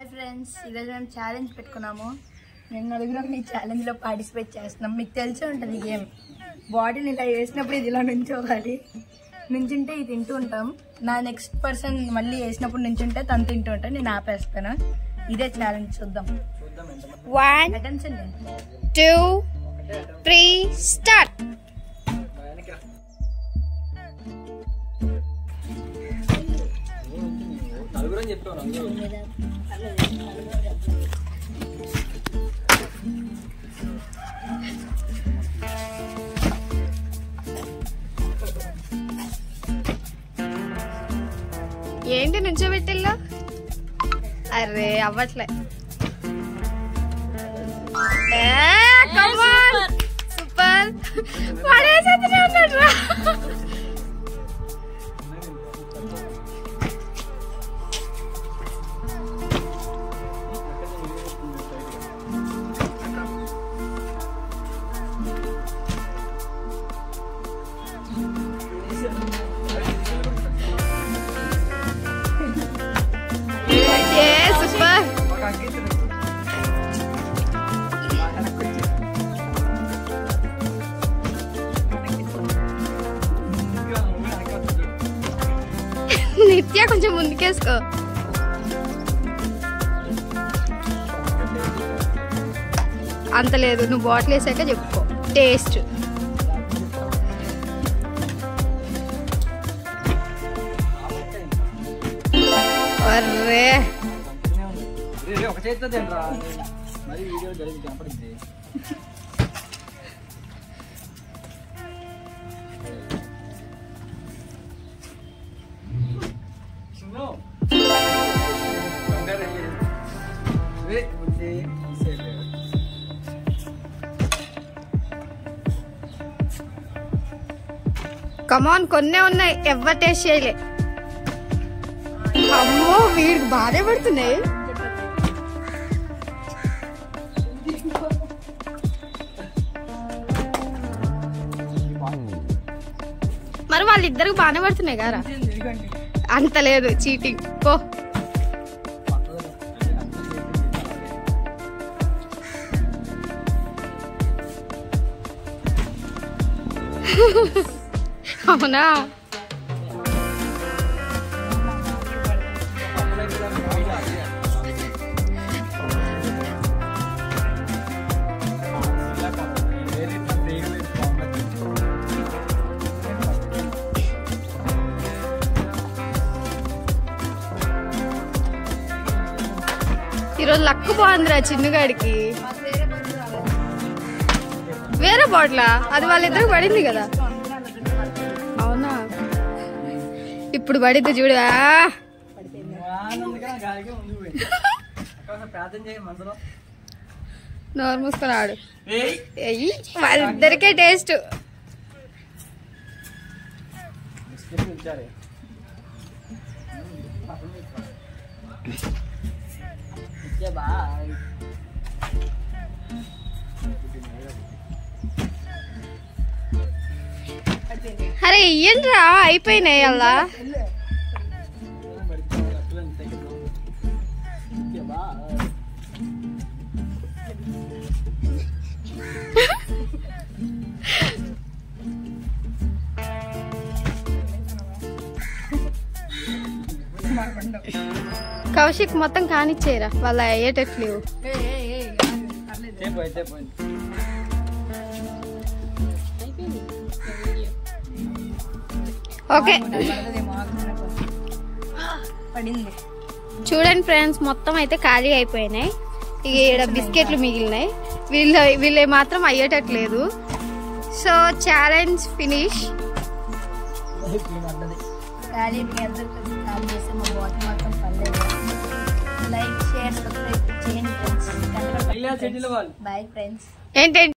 Hi friends, ఈరోజు మేము challenge పెట్టుకున్నాము. నేను నలుగురం ఈ ఛాలెంజ్లో పార్టిసిపేట్ చేస్తున్నాం. మీకు తెలిసే ఉంటుంది గేమ్. బాడీని ఇలా వేసినప్పుడు ఇది ఇలా నుంచోవాలి. నుంచుంటే ఇది తింటూ ఉంటాం. నా నెక్స్ట్ పర్సన్ మళ్ళీ వేసినప్పుడు నుంచుంటే తను తింటూ ఉంటాను. నేను ఆపేస్తాను. ఇదే ఛాలెంజ్. చూద్దాం. 1 2 3 స్టార్ట్. ఏంటి నుంచోబెట్టిల్లా? అరే అవ్వట్లే. సూపర్. పడేసేతనే ఉన్నాడు రా. నిత్య కొంచెం ముందుకేసుకో. అంత లేదు, నువ్వు బాటిల్ వేసాక చెప్పుకో టేస్ట్. అర్రే ఒక చేతితో తినరా, మరి వీడియో జరిగి కనపడింది. కమాన్, కొన్నే ఉన్నాయి, ఎవరు టేస్ట్ చేయలే. అమ్మో, వీడికి బాగా పడుతున్నాయి. మరి వాళ్ళిద్దరికి బాగానే పడుతున్నాయి కదా. అంత లేదు, చీటింగ్ పో. అవునా? ఈరోజు లక్కు బాగుందిరా చిన్నగాడికి. వేరే బాటిలా? అది వాళ్ళిద్దరికి పడింది కదా. అవునా? ఇప్పుడు పడిద్ది చూడు. నోరు మూసుకొని ఆడు. వాళ్ళిద్దరికే టేస్ట్. అరే ఇయ్యండిరా, అయిపోయినాయి అలా. కౌశిక్ మొత్తం కానిచ్చేయరా, వాళ్ళ అయ్యేటట్లేవు. ఓకే చూడండి ఫ్రెండ్స్, మొత్తం అయితే ఖాళీ అయిపోయినాయి. ఇక ఈడ బిస్కెట్లు మిగిలినాయి. వీళ్ళే మాత్రం అయ్యేటట్లేదు. So challenge finish. Like, share, subscribe చేయండి ఫ్రెండ్స్. Bye friends. ఏంటంటే